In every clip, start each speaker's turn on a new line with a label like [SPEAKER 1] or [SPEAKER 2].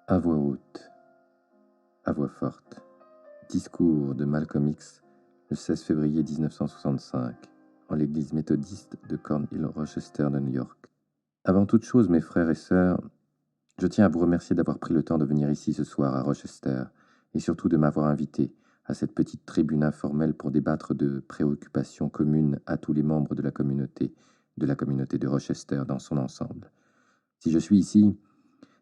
[SPEAKER 1] À voix haute, à voix forte. Discours de Malcolm X le 16 février 1965 en l'église méthodiste de Cornhill, Rochester de New York. Avant toute chose, mes frères et sœurs, je tiens à vous remercier d'avoir pris le temps de venir ici ce soir à Rochester et surtout de m'avoir invité à cette petite tribune informelle pour débattre de préoccupations communes à tous les membres de la communauté de Rochester dans son ensemble. Si je suis ici,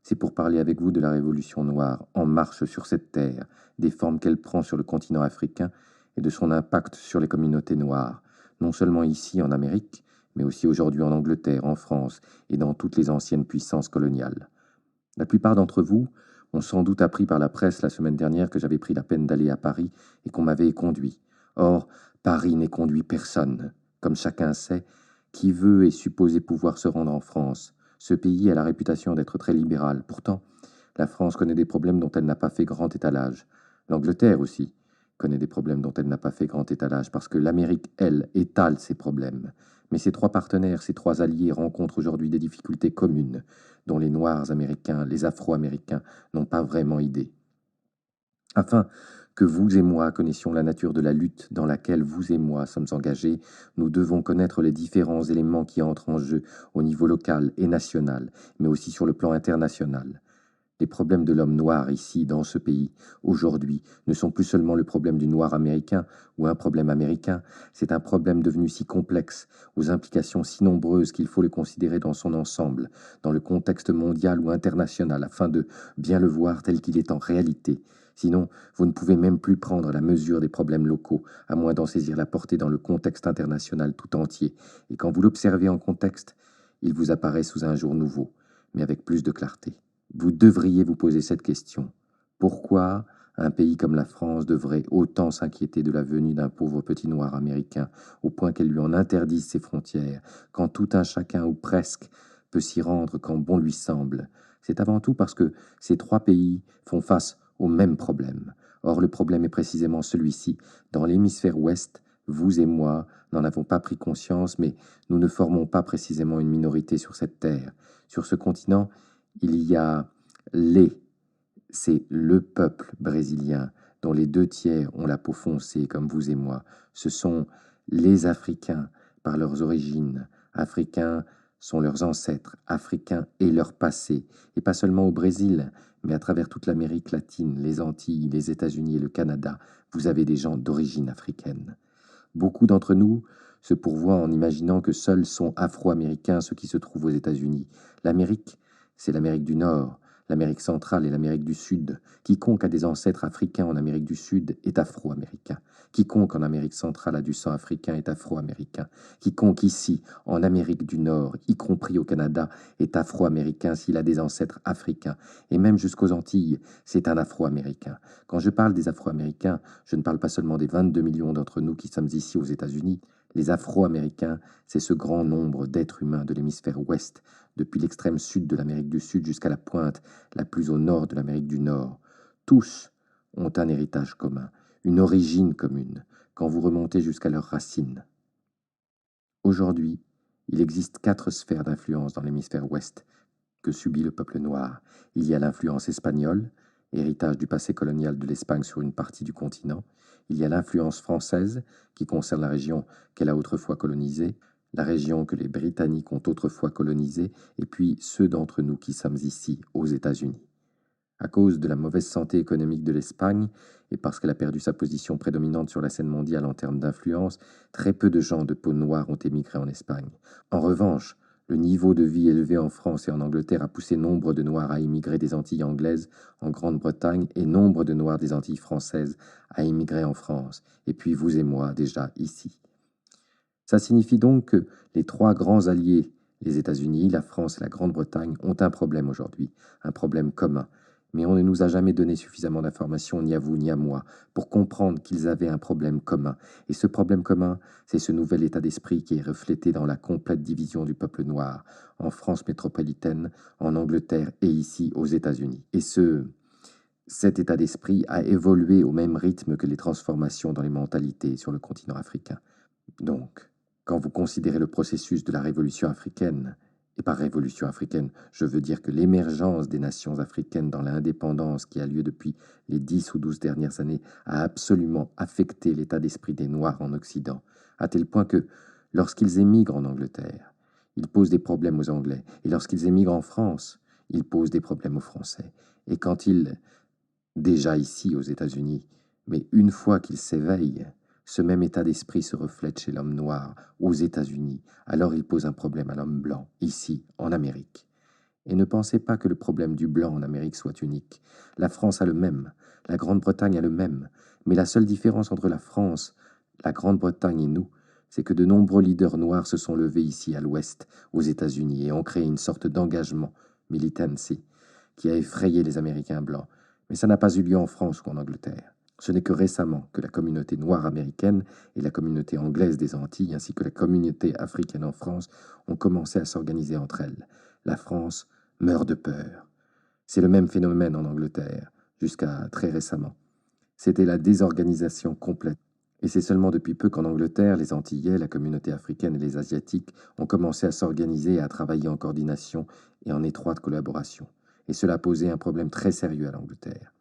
[SPEAKER 1] c'est pour parler avec vous de la Révolution noire en marche sur cette terre, des formes qu'elle prend sur le continent africain et de son impact sur les communautés noires, non seulement ici en Amérique, mais aussi aujourd'hui en Angleterre, en France et dans toutes les anciennes puissances coloniales. La plupart d'entre vous ont sans doute appris par la presse la semaine dernière que j'avais pris la peine d'aller à Paris et qu'on m'avait conduit. Or, Paris n'est conduit personne. Comme chacun sait, qui veut est supposé pouvoir se rendre en France. Ce pays a la réputation d'être très libéral. Pourtant, la France connaît des problèmes dont elle n'a pas fait grand étalage. L'Angleterre aussi connaît des problèmes dont elle n'a pas fait grand étalage, parce que l'Amérique, elle, étale ses problèmes. Mais ces trois partenaires, ces trois alliés rencontrent aujourd'hui des difficultés communes, dont les Noirs américains, les Afro-américains n'ont pas vraiment idée. Afin que vous et moi connaissions la nature de la lutte dans laquelle vous et moi sommes engagés, nous devons connaître les différents éléments qui entrent en jeu au niveau local et national, mais aussi sur le plan international. Les problèmes de l'homme noir ici, dans ce pays, aujourd'hui, ne sont plus seulement le problème du noir américain ou un problème américain, c'est un problème devenu si complexe, aux implications si nombreuses qu'il faut le considérer dans son ensemble, dans le contexte mondial ou international, afin de bien le voir tel qu'il est en réalité. Sinon, vous ne pouvez même plus prendre la mesure des problèmes locaux, à moins d'en saisir la portée dans le contexte international tout entier. Et quand vous l'observez en contexte, il vous apparaît sous un jour nouveau, mais avec plus de clarté. Vous devriez vous poser cette question. Pourquoi un pays comme la France devrait autant s'inquiéter de la venue d'un pauvre petit noir américain, au point qu'elle lui en interdise ses frontières, quand tout un chacun, ou presque, peut s'y rendre quand bon lui semble? C'est avant tout parce que ces trois pays font face au même problème. Or, le problème est précisément celui-ci. Dans l'hémisphère ouest, vous et moi n'en avons pas pris conscience, mais nous ne formons pas précisément une minorité sur cette terre. Sur ce continent, il y a c'est le peuple brésilien dont les 2 tiers ont la peau foncée comme vous et moi. Ce sont les Africains par leurs origines. Africains sont leurs ancêtres, Africains et leur passé. Et pas seulement au Brésil, mais à travers toute l'Amérique latine, les Antilles, les États-Unis et le Canada, vous avez des gens d'origine africaine. Beaucoup d'entre nous se pourvoient en imaginant que seuls sont afro-américains ceux qui se trouvent aux États-Unis. L'Amérique, c'est l'Amérique du Nord, l'Amérique centrale et l'Amérique du Sud. Quiconque a des ancêtres africains en Amérique du Sud est afro-américain. Quiconque en Amérique centrale a du sang africain est afro-américain. Quiconque ici, en Amérique du Nord, y compris au Canada, est afro-américain s'il a des ancêtres africains. Et même jusqu'aux Antilles, c'est un afro-américain. Quand je parle des afro-américains, je ne parle pas seulement des 22 millions d'entre nous qui sommes ici aux États-Unis. Les afro-américains, c'est ce grand nombre d'êtres humains de l'hémisphère ouest, depuis l'extrême sud de l'Amérique du Sud jusqu'à la pointe la plus au nord de l'Amérique du Nord. Tous ont un héritage commun, une origine commune, quand vous remontez jusqu'à leurs racines. Aujourd'hui, il existe 4 sphères d'influence dans l'hémisphère ouest que subit le peuple noir. Il y a l'influence espagnole, héritage du passé colonial de l'Espagne sur une partie du continent. Il y a l'influence française, qui concerne la région qu'elle a autrefois colonisée, la région que les Britanniques ont autrefois colonisée, et puis ceux d'entre nous qui sommes ici, aux États-Unis. À cause de la mauvaise santé économique de l'Espagne, et parce qu'elle a perdu sa position prédominante sur la scène mondiale en termes d'influence, très peu de gens de peau noire ont émigré en Espagne. En revanche, le niveau de vie élevé en France et en Angleterre a poussé nombre de Noirs à immigrer des Antilles anglaises en Grande-Bretagne et nombre de Noirs des Antilles françaises à immigrer en France, et puis vous et moi déjà ici. Ça signifie donc que les 3 grands alliés, les États-Unis, la France et la Grande-Bretagne, ont un problème aujourd'hui, un problème commun. Mais on ne nous a jamais donné suffisamment d'informations, ni à vous ni à moi, pour comprendre qu'ils avaient un problème commun. Et ce problème commun, c'est ce nouvel état d'esprit qui est reflété dans la complète division du peuple noir, en France métropolitaine, en Angleterre et ici aux États-Unis. Et cet état d'esprit a évolué au même rythme que les transformations dans les mentalités sur le continent africain. Donc, quand vous considérez le processus de la révolution africaine, Et par révolution africaine, je veux dire que l'émergence des nations africaines dans l'indépendance qui a lieu depuis les 10 ou 12 dernières années a absolument affecté l'état d'esprit des Noirs en Occident, à tel point que, lorsqu'ils émigrent en Angleterre, ils posent des problèmes aux Anglais, et lorsqu'ils émigrent en France, ils posent des problèmes aux Français. Et quand ils, déjà ici aux États-Unis, mais une fois qu'ils s'éveillent, ce même état d'esprit se reflète chez l'homme noir aux États-Unis. Alors il pose un problème à l'homme blanc, ici, en Amérique. Et ne pensez pas que le problème du blanc en Amérique soit unique. La France a le même, la Grande-Bretagne a le même, mais la seule différence entre la France, la Grande-Bretagne et nous, c'est que de nombreux leaders noirs se sont levés ici à l'ouest, aux États-Unis, et ont créé une sorte d'engagement, militancy, qui a effrayé les Américains blancs. Mais ça n'a pas eu lieu en France ou en Angleterre. Ce n'est que récemment que la communauté noire américaine et la communauté anglaise des Antilles, ainsi que la communauté africaine en France, ont commencé à s'organiser entre elles. La France meurt de peur. C'est le même phénomène en Angleterre, jusqu'à très récemment. C'était la désorganisation complète. Et c'est seulement depuis peu qu'en Angleterre, les Antillais, la communauté africaine et les Asiatiques ont commencé à s'organiser et à travailler en coordination et en étroite collaboration. Et cela posait un problème très sérieux à l'Angleterre.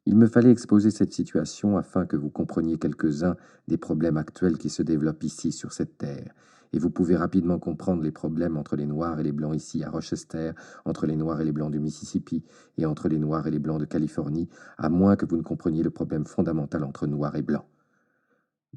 [SPEAKER 1] Il me fallait exposer cette situation afin que vous compreniez quelques-uns des problèmes actuels qui se développent ici sur cette terre. Et vous pouvez rapidement comprendre les problèmes entre les Noirs et les Blancs ici à Rochester, entre les Noirs et les Blancs du Mississippi et entre les Noirs et les Blancs de Californie, à moins que vous ne compreniez le problème fondamental entre Noirs et Blancs.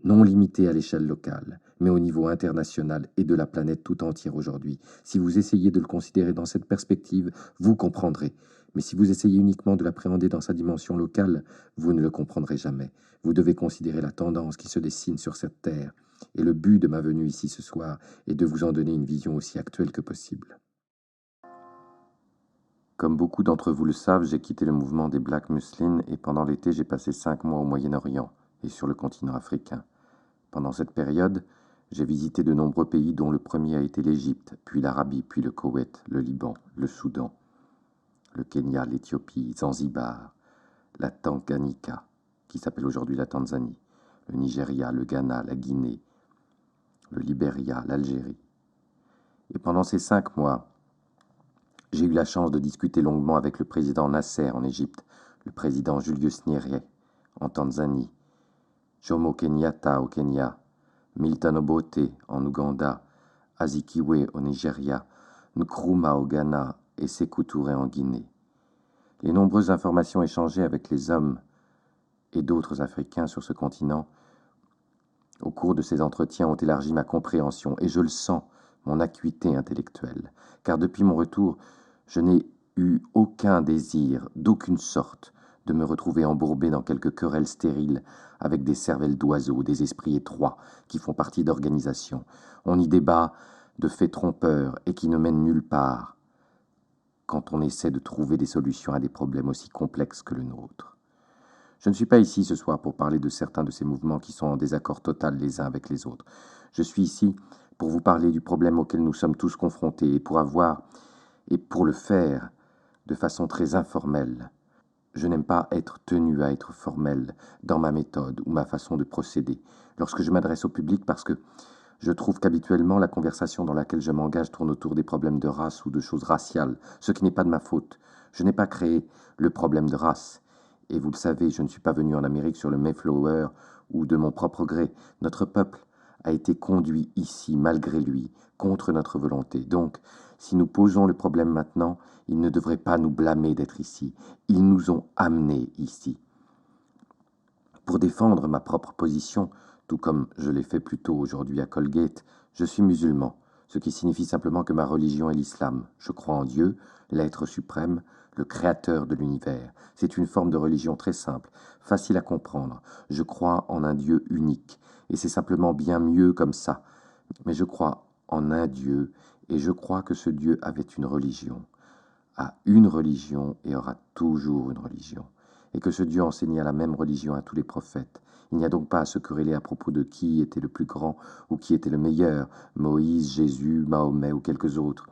[SPEAKER 1] Non limité à l'échelle locale, mais au niveau international et de la planète tout entière aujourd'hui. Si vous essayez de le considérer dans cette perspective, vous comprendrez. Mais si vous essayez uniquement de l'appréhender dans sa dimension locale, vous ne le comprendrez jamais. Vous devez considérer la tendance qui se dessine sur cette terre. Et le but de ma venue ici ce soir est de vous en donner une vision aussi actuelle que possible. Comme beaucoup d'entre vous le savent, j'ai quitté le mouvement des Black Muslims et pendant l'été, j'ai passé 5 mois au Moyen-Orient et sur le continent africain. Pendant cette période, j'ai visité de nombreux pays dont le premier a été l'Égypte, puis l'Arabie, puis le Koweït, le Liban, le Soudan, le Kenya, l'Éthiopie, Zanzibar, la Tanganyika, qui s'appelle aujourd'hui la Tanzanie, le Nigeria, le Ghana, la Guinée, le Libéria, l'Algérie. Et pendant ces 5 mois, j'ai eu la chance de discuter longuement avec le président Nasser en Égypte, le président Julius Nyerere en Tanzanie, Jomo Kenyatta au Kenya, Milton Obote en Ouganda, Azikiwe au Nigeria, Nkrumah au Ghana et Sékou Touré en Guinée. Les nombreuses informations échangées avec les hommes et d'autres Africains sur ce continent au cours de ces entretiens ont élargi ma compréhension et je le sens, mon acuité intellectuelle, car depuis mon retour, je n'ai eu aucun désir, d'aucune sorte, de me retrouver embourbé dans quelques querelles stériles avec des cervelles d'oiseaux, des esprits étroits qui font partie d'organisations. On y débat de faits trompeurs et qui ne mènent nulle part quand on essaie de trouver des solutions à des problèmes aussi complexes que le nôtre. Je ne suis pas ici ce soir pour parler de certains de ces mouvements qui sont en désaccord total les uns avec les autres. Je suis ici pour vous parler du problème auquel nous sommes tous confrontés et pour le faire de façon très informelle. Je n'aime pas être tenu à être formel dans ma méthode ou ma façon de procéder lorsque je m'adresse au public parce que je trouve qu'habituellement la conversation dans laquelle je m'engage tourne autour des problèmes de race ou de choses raciales, ce qui n'est pas de ma faute. Je n'ai pas créé le problème de race. Et vous le savez, je ne suis pas venu en Amérique sur le Mayflower ou de mon propre gré. Notre peuple a été conduit ici malgré lui, contre notre volonté. Donc, si nous posons le problème maintenant, ils ne devraient pas nous blâmer d'être ici. Ils nous ont amenés ici. Pour défendre ma propre position, tout comme je l'ai fait plus tôt aujourd'hui à Colgate, je suis musulman, ce qui signifie simplement que ma religion est l'islam. Je crois en Dieu, l'être suprême, le créateur de l'univers. C'est une forme de religion très simple, facile à comprendre. Je crois en un Dieu unique, et c'est simplement bien mieux comme ça. Mais je crois en un Dieu, et je crois que ce Dieu avait une religion, a une religion et aura toujours une religion, et que ce Dieu enseigna la même religion à tous les prophètes. Il n'y a donc pas à se quereller à propos de qui était le plus grand ou qui était le meilleur, Moïse, Jésus, Mahomet ou quelques autres.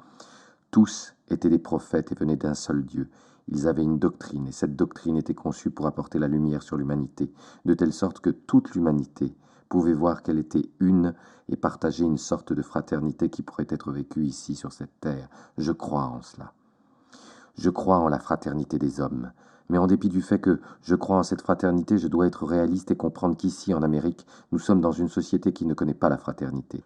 [SPEAKER 1] Tous étaient des prophètes et venaient d'un seul Dieu. Ils avaient une doctrine, et cette doctrine était conçue pour apporter la lumière sur l'humanité, de telle sorte que toute l'humanité pouvez voir qu'elle était une et partager une sorte de fraternité qui pourrait être vécue ici sur cette terre. Je crois en cela. Je crois en la fraternité des hommes. Mais en dépit du fait que je crois en cette fraternité, je dois être réaliste et comprendre qu'ici, en Amérique, nous sommes dans une société qui ne connaît pas la fraternité.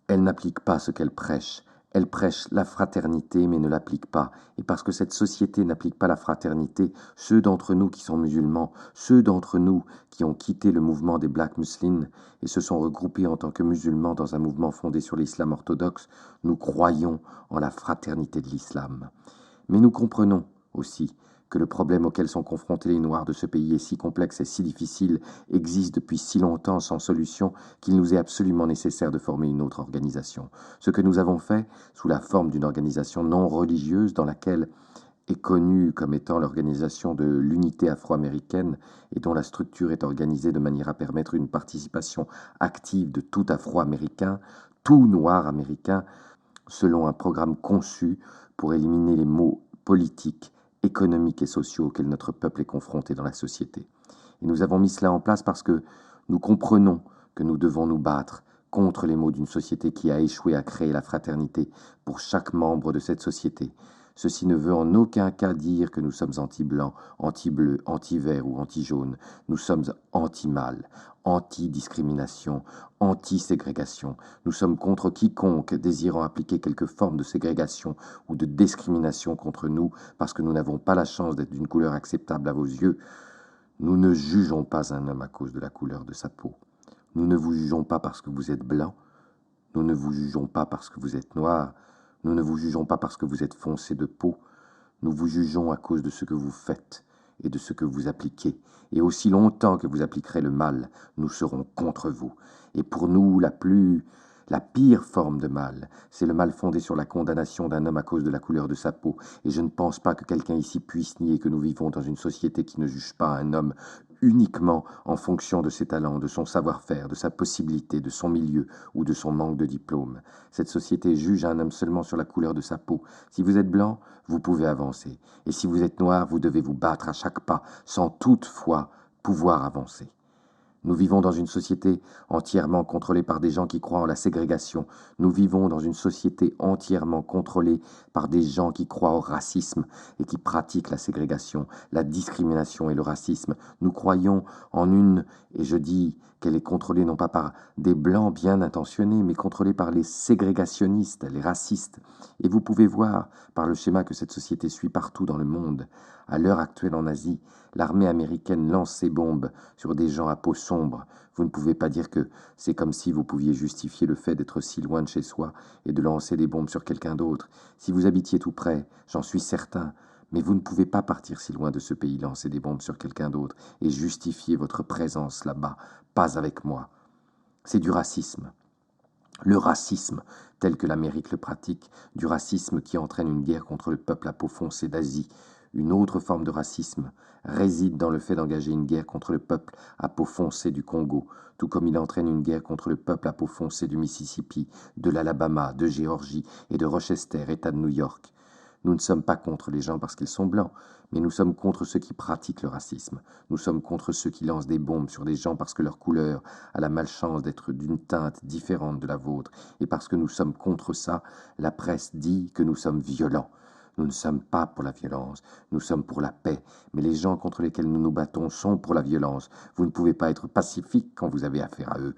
[SPEAKER 1] Elle n'applique pas ce qu'elle prêche. Elle prêche la fraternité, mais ne l'applique pas. Et parce que cette société n'applique pas la fraternité, ceux d'entre nous qui sont musulmans, ceux d'entre nous qui ont quitté le mouvement des Black Muslims et se sont regroupés en tant que musulmans dans un mouvement fondé sur l'islam orthodoxe, nous croyons en la fraternité de l'islam. Mais nous comprenons aussi que le problème auquel sont confrontés les Noirs de ce pays est si complexe et si difficile, existe depuis si longtemps sans solution, qu'il nous est absolument nécessaire de former une autre organisation. Ce que nous avons fait, sous la forme d'une organisation non religieuse dans laquelle est connue comme étant l'organisation de l'unité afro-américaine et dont la structure est organisée de manière à permettre une participation active de tout afro-américain, tout noir américain, selon un programme conçu pour éliminer les maux politiques, économiques et sociaux auxquels notre peuple est confronté dans la société. Et nous avons mis cela en place parce que nous comprenons que nous devons nous battre contre les maux d'une société qui a échoué à créer la fraternité pour chaque membre de cette société. Ceci ne veut en aucun cas dire que nous sommes anti-blanc, anti-bleu, anti-vert ou anti-jaune. Nous sommes anti-mal, anti-discrimination, anti-ségrégation. Nous sommes contre quiconque désirant appliquer quelque forme de ségrégation ou de discrimination contre nous parce que nous n'avons pas la chance d'être d'une couleur acceptable à vos yeux. Nous ne jugeons pas un homme à cause de la couleur de sa peau. Nous ne vous jugeons pas parce que vous êtes blanc. Nous ne vous jugeons pas parce que vous êtes noir. Nous ne vous jugeons pas parce que vous êtes foncé de peau. Nous vous jugeons à cause de ce que vous faites et de ce que vous appliquez. Et aussi longtemps que vous appliquerez le mal, nous serons contre vous. Et pour nous, la pire forme de mal, c'est le mal fondé sur la condamnation d'un homme à cause de la couleur de sa peau. Et je ne pense pas que quelqu'un ici puisse nier que nous vivons dans une société qui ne juge pas un homme uniquement en fonction de ses talents, de son savoir-faire, de sa possibilité, de son milieu ou de son manque de diplôme. Cette société juge un homme seulement sur la couleur de sa peau. Si vous êtes blanc, vous pouvez avancer. Et si vous êtes noir, vous devez vous battre à chaque pas, sans toutefois pouvoir avancer. Nous vivons dans une société entièrement contrôlée par des gens qui croient en la ségrégation. Nous vivons dans une société entièrement contrôlée par des gens qui croient au racisme et qui pratiquent la ségrégation, la discrimination et le racisme. Nous croyons en une, et je dis qu'elle est contrôlée non pas par des blancs bien intentionnés, mais contrôlée par les ségrégationnistes, les racistes. Et vous pouvez voir, par le schéma que cette société suit partout dans le monde, à l'heure actuelle en Asie, l'armée américaine lance ses bombes sur des gens à peau sombre. Vous ne pouvez pas dire que c'est comme si vous pouviez justifier le fait d'être si loin de chez soi et de lancer des bombes sur quelqu'un d'autre. Si vous habitiez tout près, j'en suis certain, mais vous ne pouvez pas partir si loin de ce pays, lancer des bombes sur quelqu'un d'autre et justifier votre présence là-bas, pas avec moi. C'est du racisme. Le racisme, tel que l'Amérique le pratique, du racisme qui entraîne une guerre contre le peuple à peau foncée d'Asie. Une autre forme de racisme réside dans le fait d'engager une guerre contre le peuple à peau foncée du Congo, tout comme il entraîne une guerre contre le peuple à peau foncée du Mississippi, de l'Alabama, de Géorgie et de Rochester, État de New York. Nous ne sommes pas contre les gens parce qu'ils sont blancs, mais nous sommes contre ceux qui pratiquent le racisme. Nous sommes contre ceux qui lancent des bombes sur des gens parce que leur couleur a la malchance d'être d'une teinte différente de la vôtre. Et parce que nous sommes contre ça, la presse dit que nous sommes violents. Nous ne sommes pas pour la violence, nous sommes pour la paix. Mais les gens contre lesquels nous nous battons sont pour la violence. Vous ne pouvez pas être pacifique quand vous avez affaire à eux.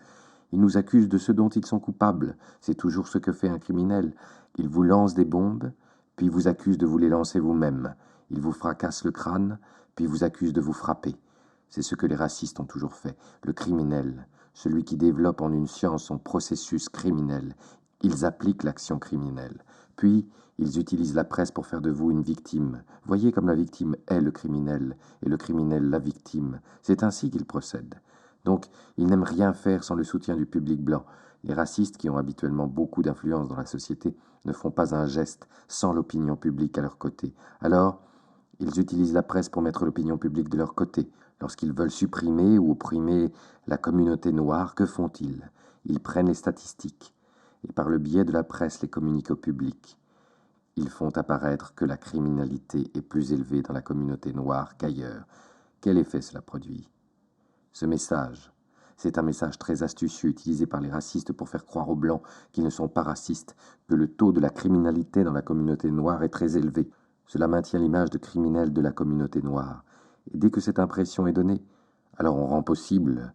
[SPEAKER 1] Ils nous accusent de ce dont ils sont coupables. C'est toujours ce que fait un criminel. Il vous lance des bombes, puis vous accuse de vous les lancer vous-même. Il vous fracasse le crâne, puis vous accuse de vous frapper. C'est ce que les racistes ont toujours fait. Le criminel, celui qui développe en une science son processus criminel, ils appliquent l'action criminelle. Puis, ils utilisent la presse pour faire de vous une victime. Voyez comme la victime est le criminel, et le criminel la victime. C'est ainsi qu'ils procèdent. Donc, ils n'aiment rien faire sans le soutien du public blanc. Les racistes, qui ont habituellement beaucoup d'influence dans la société, ne font pas un geste sans l'opinion publique à leur côté. Alors, ils utilisent la presse pour mettre l'opinion publique de leur côté. Lorsqu'ils veulent supprimer ou opprimer la communauté noire, que font-ils? Ils prennent les statistiques et par le biais de la presse les communiquent au public. Ils font apparaître que la criminalité est plus élevée dans la communauté noire qu'ailleurs. Quel effet cela produit? Ce message, C'est un message très astucieux utilisé par les racistes pour faire croire aux Blancs qu'ils ne sont pas racistes, que le taux de la criminalité dans la communauté noire est très élevé. Cela maintient l'image de criminel de la communauté noire. Et dès que cette impression est donnée, alors on rend possible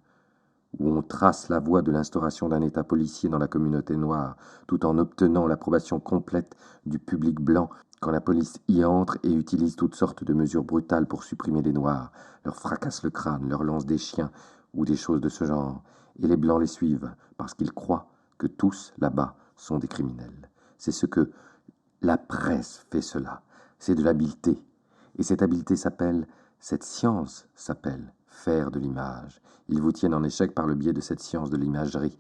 [SPEAKER 1] où on trace la voie de l'instauration d'un État policier dans la communauté noire, tout en obtenant l'approbation complète du public blanc quand la police y entre et utilise toutes sortes de mesures brutales pour supprimer les Noirs, leur fracasse le crâne, leur lance des chiens ou des choses de ce genre, et les Blancs les suivent parce qu'ils croient que tous là-bas sont des criminels. C'est ce que la presse fait cela, c'est de l'habileté, et cette science s'appelle faire de l'image. Ils vous tiennent en échec par le biais de cette science de l'imagerie.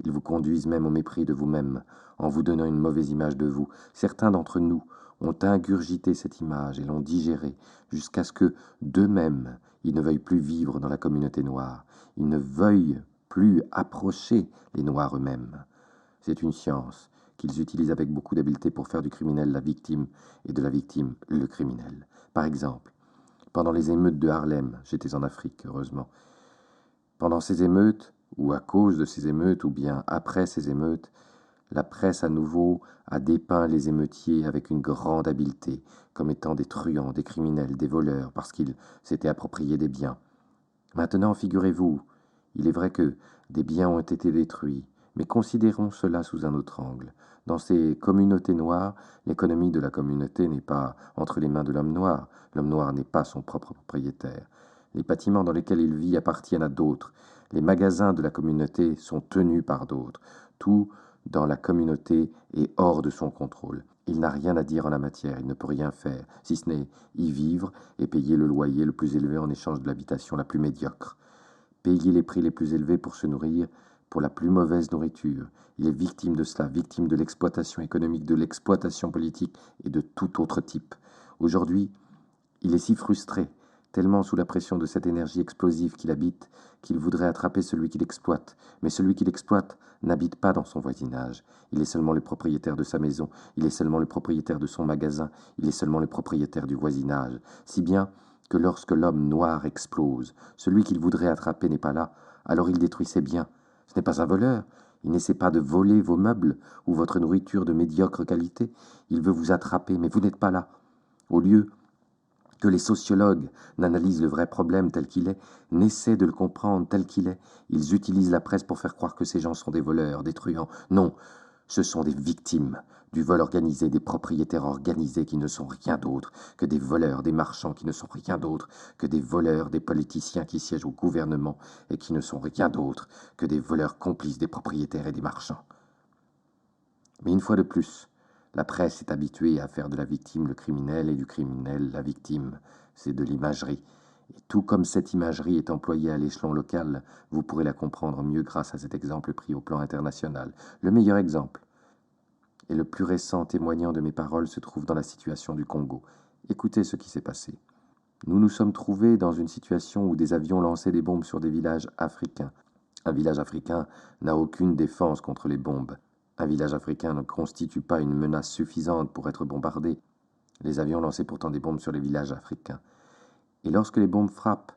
[SPEAKER 1] Ils vous conduisent même au mépris de vous-même, en vous donnant une mauvaise image de vous. Certains d'entre nous ont ingurgité cette image et l'ont digérée, jusqu'à ce que, d'eux-mêmes, ils ne veuillent plus vivre dans la communauté noire. Ils ne veuillent plus approcher les Noirs eux-mêmes. C'est une science qu'ils utilisent avec beaucoup d'habileté pour faire du criminel la victime et de la victime le criminel. Par exemple, pendant les émeutes de Harlem, j'étais en Afrique, heureusement. Pendant ces émeutes, ou à cause de ces émeutes, ou bien après ces émeutes, la presse à nouveau a dépeint les émeutiers avec une grande habileté, comme étant des truands, des criminels, des voleurs, parce qu'ils s'étaient appropriés des biens. Maintenant, figurez-vous, il est vrai que des biens ont été détruits, mais considérons cela sous un autre angle. Dans ces communautés noires, l'économie de la communauté n'est pas entre les mains de l'homme noir. L'homme noir n'est pas son propre propriétaire. Les bâtiments dans lesquels il vit appartiennent à d'autres. Les magasins de la communauté sont tenus par d'autres. Tout dans la communauté est hors de son contrôle. Il n'a rien à dire en la matière, il ne peut rien faire, si ce n'est y vivre et payer le loyer le plus élevé en échange de l'habitation la plus médiocre. Payer les prix les plus élevés pour se nourrir, pour la plus mauvaise nourriture. Il est victime de cela, victime de l'exploitation économique, de l'exploitation politique et de tout autre type. Aujourd'hui, il est si frustré, tellement sous la pression de cette énergie explosive qu'il habite, qu'il voudrait attraper celui qui l'exploite. Mais celui qui l'exploite n'habite pas dans son voisinage. Il est seulement le propriétaire de sa maison, il est seulement le propriétaire de son magasin, il est seulement le propriétaire du voisinage. Si bien que lorsque l'homme noir explose, celui qu'il voudrait attraper n'est pas là, alors il détruit ses biens. Ce n'est pas un voleur, il n'essaie pas de voler vos meubles ou votre nourriture de médiocre qualité, il veut vous attraper, mais vous n'êtes pas là. Au lieu que les sociologues n'analysent le vrai problème tel qu'il est, n'essaient de le comprendre tel qu'il est, ils utilisent la presse pour faire croire que ces gens sont des voleurs, des truands. Non, ce sont des victimes du vol organisé, des propriétaires organisés qui ne sont rien d'autre que des voleurs, des marchands qui ne sont rien d'autre que des voleurs, des politiciens qui siègent au gouvernement et qui ne sont rien d'autre que des voleurs complices des propriétaires et des marchands. Mais une fois de plus, la presse est habituée à faire de la victime le criminel et du criminel la victime. C'est de l'imagerie. Et tout comme cette imagerie est employée à l'échelon local, vous pourrez la comprendre mieux grâce à cet exemple pris au plan international. Le meilleur exemple, et le plus récent témoignant de mes paroles, se trouve dans la situation du Congo. Écoutez ce qui s'est passé. Nous nous sommes trouvés dans une situation où des avions lançaient des bombes sur des villages africains. Un village africain n'a aucune défense contre les bombes. Un village africain ne constitue pas une menace suffisante pour être bombardé. Les avions lançaient pourtant des bombes sur les villages africains. Et lorsque les bombes frappent,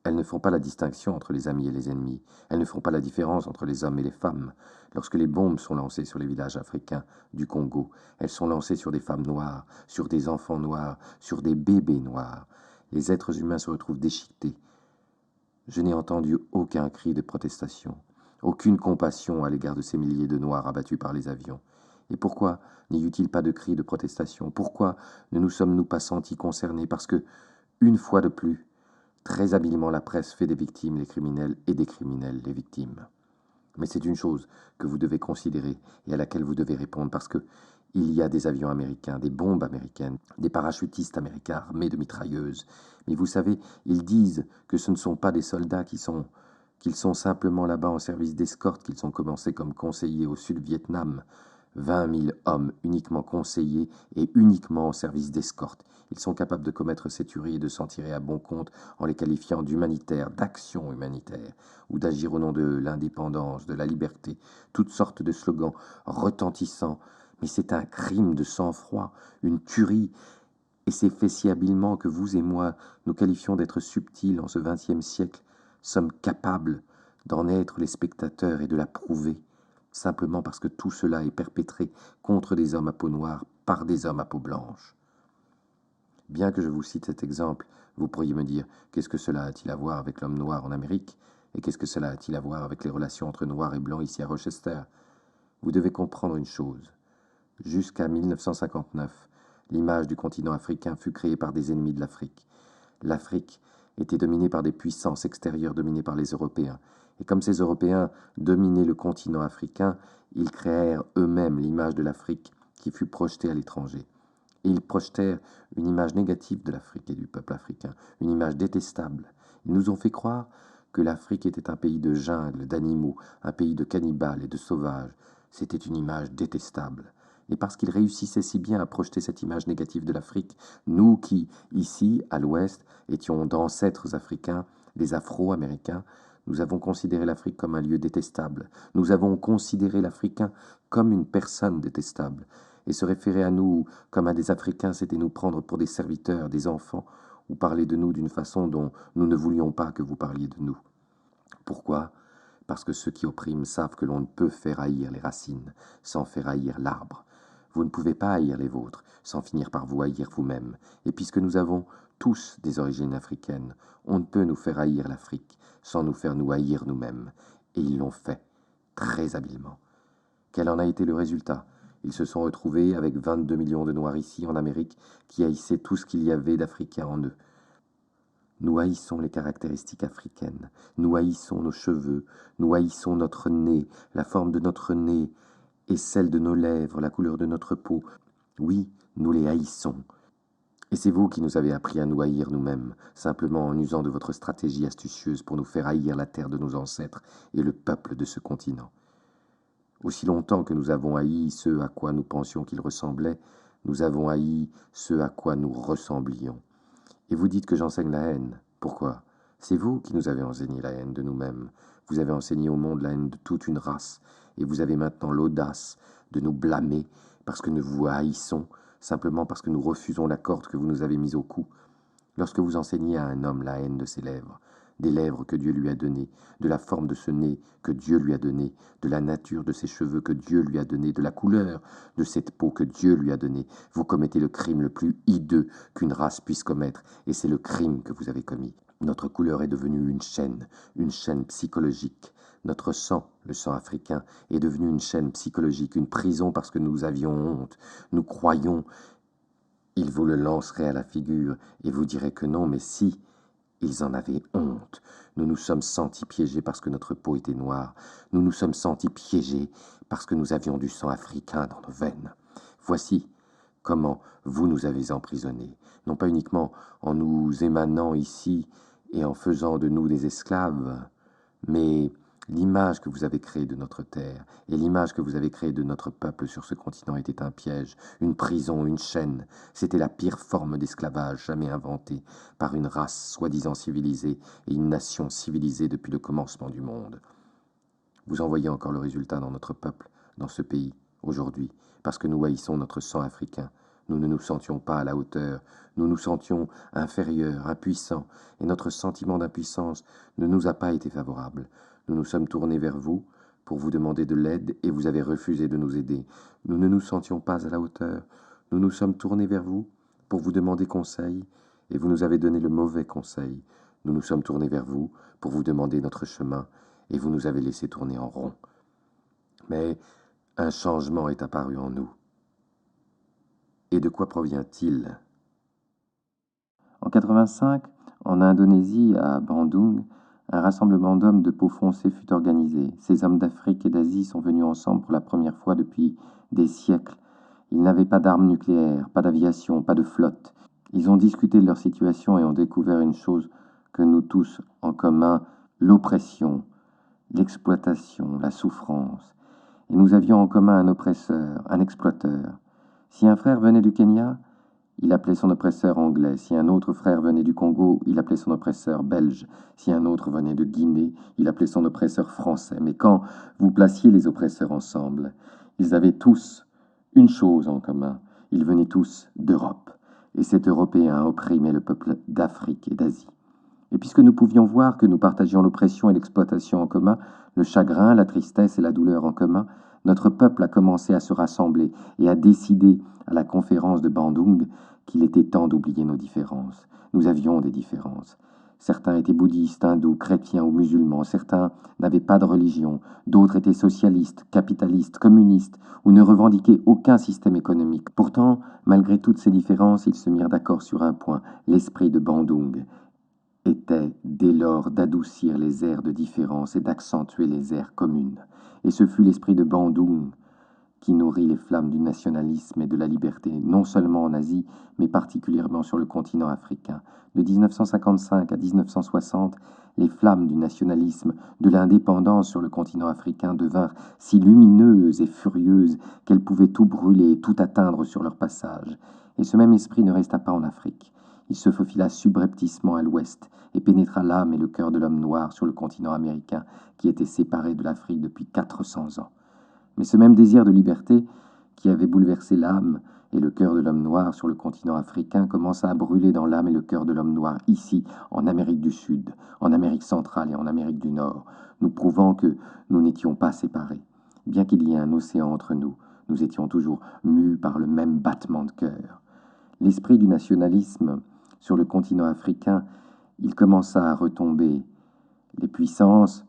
[SPEAKER 1] elles ne font pas la distinction entre les amis et les ennemis. Elles ne font pas la différence entre les hommes et les femmes. Lorsque les bombes sont lancées sur les villages africains du Congo, elles sont lancées sur des femmes noires, sur des enfants noirs, sur des bébés noirs. Les êtres humains se retrouvent déchiquetés. Je n'ai entendu aucun cri de protestation, aucune compassion à l'égard de ces milliers de Noirs abattus par les avions. Et pourquoi n'y eut-il pas de cri de protestation? Pourquoi ne nous sommes-nous pas sentis concernés? Parce que, une fois de plus, très habilement la presse fait des victimes les criminels et des criminels les victimes. Mais c'est une chose que vous devez considérer et à laquelle vous devez répondre parce que il y a des avions américains, des bombes américaines, des parachutistes américains armés de mitrailleuses. Mais vous savez, ils disent que ce ne sont pas des soldats qu'ils sont simplement là-bas en service d'escorte, qu'ils ont commencé comme conseillers au Sud-Vietnam. 20 000 hommes uniquement conseillés et uniquement en service d'escorte. Ils sont capables de commettre ces tueries et de s'en tirer à bon compte en les qualifiant d'humanitaires, d'action humanitaire, ou d'agir au nom de l'indépendance, de la liberté, toutes sortes de slogans retentissants. Mais c'est un crime de sang-froid, une tuerie, et c'est fait si habilement que vous et moi, nous qualifions d'être subtils en ce XXe siècle, sommes capables d'en être les spectateurs et de l'approuver, simplement parce que tout cela est perpétré contre des hommes à peau noire par des hommes à peau blanche. Bien que je vous cite cet exemple, vous pourriez me dire « Qu'est-ce que cela a-t-il à voir avec l'homme noir en Amérique ? Et qu'est-ce que cela a-t-il à voir avec les relations entre noirs et blancs ici à Rochester ?» Vous devez comprendre une chose. Jusqu'à 1959, l'image du continent africain fut créée par des ennemis de l'Afrique. L'Afrique était dominée par des puissances extérieures dominées par les Européens. Et comme ces Européens dominaient le continent africain, ils créèrent eux-mêmes l'image de l'Afrique qui fut projetée à l'étranger. Et ils projetèrent une image négative de l'Afrique et du peuple africain, une image détestable. Ils nous ont fait croire que l'Afrique était un pays de jungle, d'animaux, un pays de cannibales et de sauvages. C'était une image détestable. Et parce qu'ils réussissaient si bien à projeter cette image négative de l'Afrique, nous qui, ici, à l'Ouest, étions d'ancêtres africains, les Afro-Américains, nous avons considéré l'Afrique comme un lieu détestable. Nous avons considéré l'Africain comme une personne détestable. Et se référer à nous comme à des Africains, c'était nous prendre pour des serviteurs, des enfants, ou parler de nous d'une façon dont nous ne voulions pas que vous parliez de nous. Pourquoi ? Parce que ceux qui oppriment savent que l'on ne peut faire haïr les racines sans faire haïr l'arbre. Vous ne pouvez pas haïr les vôtres sans finir par vous haïr vous-même. Et puisque nous avons tous des origines africaines, on ne peut nous faire haïr l'Afrique sans nous faire nous haïr nous-mêmes. Et ils l'ont fait, très habilement. Quel en a été le résultat ? Ils se sont retrouvés avec 22 millions de Noirs ici, en Amérique, qui haïssaient tout ce qu'il y avait d'Africains en eux. Nous haïssons les caractéristiques africaines, nous haïssons nos cheveux, nous haïssons notre nez, la forme de notre nez et celle de nos lèvres, la couleur de notre peau. Oui, nous les haïssons. Et c'est vous qui nous avez appris à nous haïr nous-mêmes, simplement en usant de votre stratégie astucieuse pour nous faire haïr la terre de nos ancêtres et le peuple de ce continent. Aussi longtemps que nous avons haï ceux à quoi nous pensions qu'ils ressemblaient, nous avons haï ceux à quoi nous ressemblions. Et vous dites que j'enseigne la haine. Pourquoi ? C'est vous qui nous avez enseigné la haine de nous-mêmes. Vous avez enseigné au monde la haine de toute une race. Et vous avez maintenant l'audace de nous blâmer parce que nous vous haïssons, simplement parce que nous refusons la corde que vous nous avez mise au cou. Lorsque vous enseignez à un homme la haine de ses lèvres, des lèvres que Dieu lui a données, de la forme de ce nez que Dieu lui a donné, de la nature de ses cheveux que Dieu lui a donné, de la couleur de cette peau que Dieu lui a donnée, vous commettez le crime le plus hideux qu'une race puisse commettre, et c'est le crime que vous avez commis. Notre couleur est devenue une chaîne psychologique. Notre sang, le sang africain, est devenu une chaîne psychologique, une prison parce que nous avions honte. Nous croyons, ils vous le lanceraient à la figure, et vous direz que non, mais si, ils en avaient honte. Nous nous sommes sentis piégés parce que notre peau était noire. Nous nous sommes sentis piégés parce que nous avions du sang africain dans nos veines. Voici comment vous nous avez emprisonnés, non pas uniquement en nous émanant ici et en faisant de nous des esclaves, mais l'image que vous avez créée de notre terre et l'image que vous avez créée de notre peuple sur ce continent était un piège, une prison, une chaîne. C'était la pire forme d'esclavage jamais inventée par une race soi-disant civilisée et une nation civilisée depuis le commencement du monde. Vous en voyez encore le résultat dans notre peuple, dans ce pays, aujourd'hui, parce que nous haïssons notre sang africain. Nous ne nous sentions pas à la hauteur, nous nous sentions inférieurs, impuissants, et notre sentiment d'impuissance ne nous a pas été favorable. Nous nous sommes tournés vers vous pour vous demander de l'aide et vous avez refusé de nous aider. Nous ne nous sentions pas à la hauteur. Nous nous sommes tournés vers vous pour vous demander conseil et vous nous avez donné le mauvais conseil. Nous nous sommes tournés vers vous pour vous demander notre chemin et vous nous avez laissé tourner en rond. Mais un changement est apparu en nous. Et de quoi provient-il ? En 85, en Indonésie, à Bandung, un rassemblement d'hommes de peau foncée fut organisé. Ces hommes d'Afrique et d'Asie sont venus ensemble pour la première fois depuis des siècles. Ils n'avaient pas d'armes nucléaires, pas d'aviation, pas de flotte. Ils ont discuté de leur situation et ont découvert une chose que nous tous en commun, l'oppression, l'exploitation, la souffrance. Et nous avions en commun un oppresseur, un exploiteur. Si un frère venait du Kenya, il appelait son oppresseur anglais. Si un autre frère venait du Congo, il appelait son oppresseur belge. Si un autre venait de Guinée, il appelait son oppresseur français. Mais quand vous placiez les oppresseurs ensemble, ils avaient tous une chose en commun. Ils venaient tous d'Europe. Et cet Européen opprimait le peuple d'Afrique et d'Asie. Et puisque nous pouvions voir que nous partagions l'oppression et l'exploitation en commun, le chagrin, la tristesse et la douleur en commun, notre peuple a commencé à se rassembler et a décidé à la conférence de Bandung qu'il était temps d'oublier nos différences. Nous avions des différences. Certains étaient bouddhistes, hindous, chrétiens ou musulmans, certains n'avaient pas de religion, d'autres étaient socialistes, capitalistes, communistes ou ne revendiquaient aucun système économique. Pourtant, malgré toutes ces différences, ils se mirent d'accord sur un point, l'esprit de Bandung était dès lors d'adoucir les airs de différence et d'accentuer les airs communes. Et ce fut l'esprit de Bandung qui nourrit les flammes du nationalisme et de la liberté, non seulement en Asie, mais particulièrement sur le continent africain. De 1955 à 1960, les flammes du nationalisme, de l'indépendance sur le continent africain devinrent si lumineuses et furieuses qu'elles pouvaient tout brûler et tout atteindre sur leur passage. Et ce même esprit ne resta pas en Afrique. Il se faufila subrepticement à l'ouest et pénétra l'âme et le cœur de l'homme noir sur le continent américain qui était séparé de l'Afrique depuis 400 ans. Mais ce même désir de liberté qui avait bouleversé l'âme et le cœur de l'homme noir sur le continent africain commença à brûler dans l'âme et le cœur de l'homme noir ici, en Amérique du Sud, en Amérique centrale et en Amérique du Nord, nous prouvant que nous n'étions pas séparés. Bien qu'il y ait un océan entre nous, nous étions toujours mus par le même battement de cœur. L'esprit du nationalisme sur le continent africain, il commença à retomber. Les puissances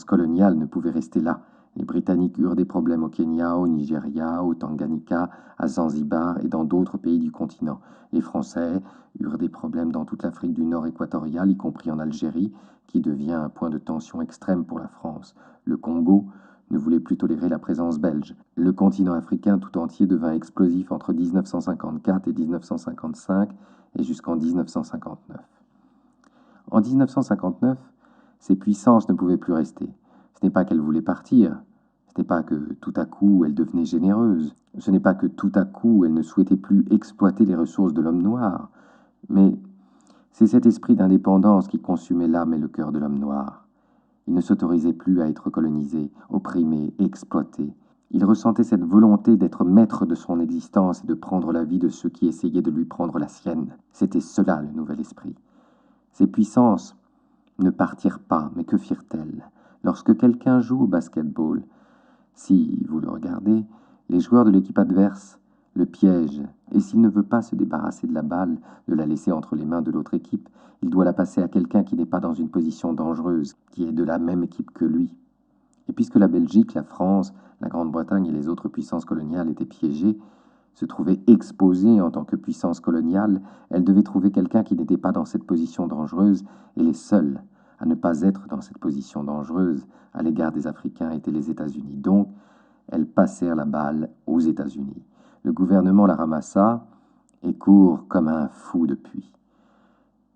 [SPEAKER 1] coloniales ne pouvaient rester là. Les Britanniques eurent des problèmes au Kenya, au Nigeria, au Tanganyika, à Zanzibar et dans d'autres pays du continent. Les Français eurent des problèmes dans toute l'Afrique du Nord équatoriale, y compris en Algérie, qui devient un point de tension extrême pour la France. Le Congo ne voulait plus tolérer la présence belge. Le continent africain tout entier devint explosif entre 1954 et 1955 et jusqu'en 1959. En 1959, ces puissances ne pouvaient plus rester. Ce n'est pas qu'elles voulaient partir, ce n'est pas que tout à coup elles devenaient généreuses, ce n'est pas que tout à coup elles ne souhaitaient plus exploiter les ressources de l'homme noir, mais c'est cet esprit d'indépendance qui consumait l'âme et le cœur de l'homme noir. Il ne s'autorisait plus à être colonisé, opprimé, exploité. Il ressentait cette volonté d'être maître de son existence et de prendre la vie de ceux qui essayaient de lui prendre la sienne. C'était cela le nouvel esprit. Ces puissances ne partirent pas, mais que firent-elles? Lorsque quelqu'un joue au basketball, si vous le regardez, les joueurs de l'équipe adverse le piègent, et s'il ne veut pas se débarrasser de la balle, de la laisser entre les mains de l'autre équipe, il doit la passer à quelqu'un qui n'est pas dans une position dangereuse, qui est de la même équipe que lui. Et puisque la Belgique, la France, la Grande-Bretagne et les autres puissances coloniales étaient piégées, se trouvaient exposées en tant que puissance coloniale, elles devaient trouver quelqu'un qui n'était pas dans cette position dangereuse, et les seuls à ne pas être dans cette position dangereuse à l'égard des Africains étaient les États-Unis. Donc, elles passèrent la balle aux États-Unis. Le gouvernement la ramassa et court comme un fou depuis.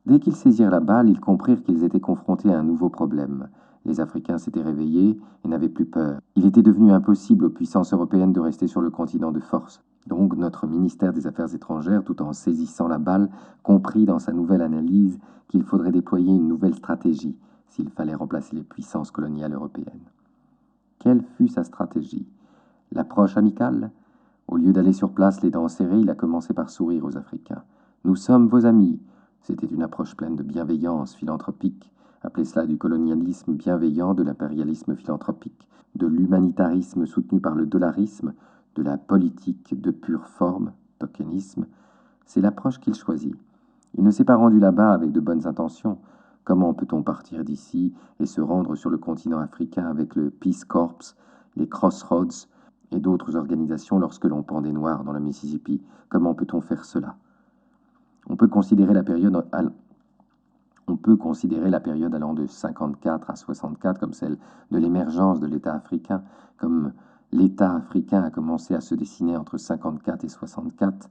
[SPEAKER 1] Dès qu'ils saisirent la balle, ils comprirent qu'ils étaient confrontés à un nouveau problème. Les Africains s'étaient réveillés et n'avaient plus peur. Il était devenu impossible aux puissances européennes de rester sur le continent de force. Donc notre ministère des Affaires étrangères, tout en saisissant la balle, comprit dans sa nouvelle analyse qu'il faudrait déployer une nouvelle stratégie s'il fallait remplacer les puissances coloniales européennes. Quelle fut sa stratégie? L'approche amicale? Au lieu d'aller sur place les dents serrées, il a commencé par sourire aux Africains. « Nous sommes vos amis ». C'était une approche pleine de bienveillance philanthropique. Appelez cela du colonialisme bienveillant, de l'impérialisme philanthropique, de l'humanitarisme soutenu par le dollarisme, de la politique de pure forme, tokenisme. C'est l'approche qu'il choisit. Il ne s'est pas rendu là-bas avec de bonnes intentions. Comment peut-on partir d'ici et se rendre sur le continent africain avec le Peace Corps, les Crossroads et d'autres organisations lorsque l'on pend des Noirs dans le Mississippi? Comment peut-on faire cela? On peut considérer la période allant de 54 à 64 comme celle de l'émergence de l'État africain, comme l'État africain a commencé à se dessiner entre 54 et 64.